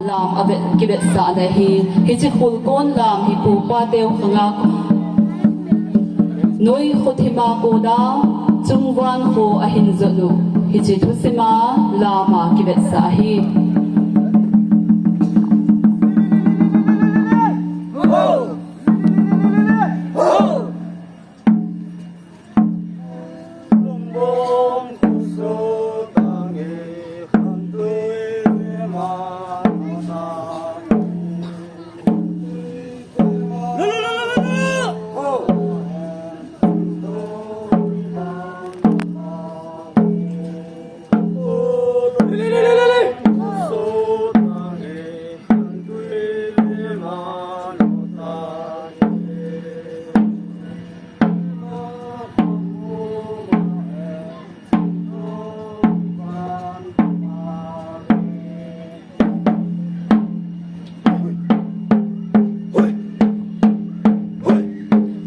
Lam abet kibet sa na hi chi Khulkon Lam hi pu pa teu khanga noi khothima ko da chungwan ho a hin zonu hi chi thusima lama kibet sa hi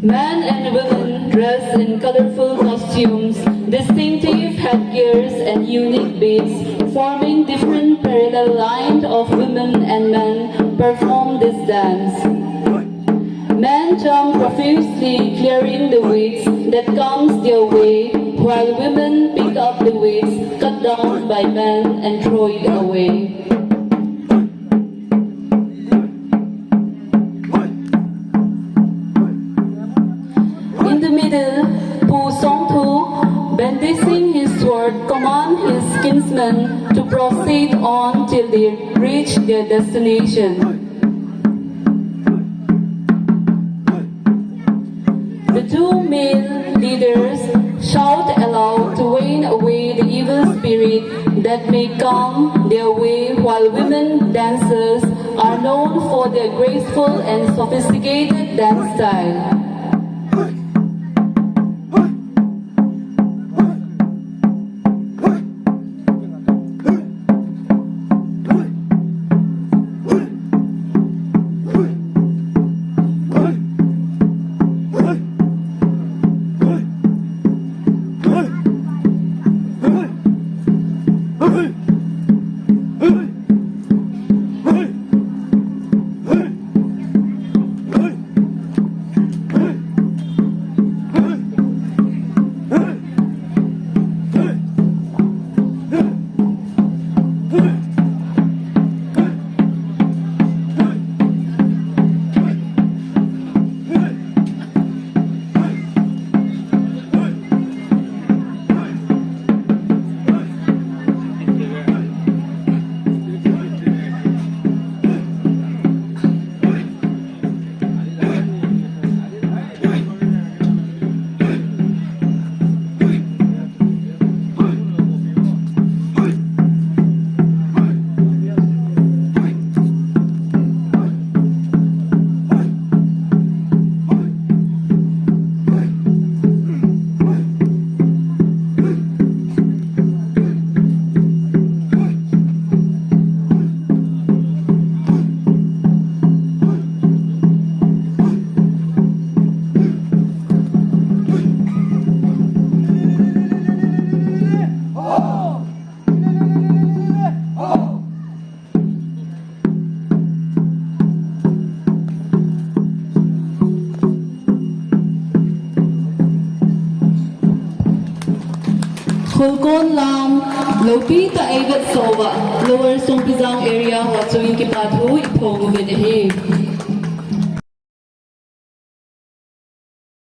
Men and women dressed in colorful costumes, distinctive headgears and unique beads, forming different parallel lines of women and men perform this dance. Men jump profusely, clearing the weeds that comes their way, while women pick up the weeds cut down by men and throw it away. In the middle, Pu Songtu, bending his sword, commands his kinsmen to proceed on till they reach their destination. The two male leaders shout aloud to wane away the evil spirit that may come their way, while women dancers are known for their graceful and sophisticated dance style. Khulkon Lam, Lopita Agat Soba, Lower Songpijang area, Watsuin Kipathu, Ipong Venehe.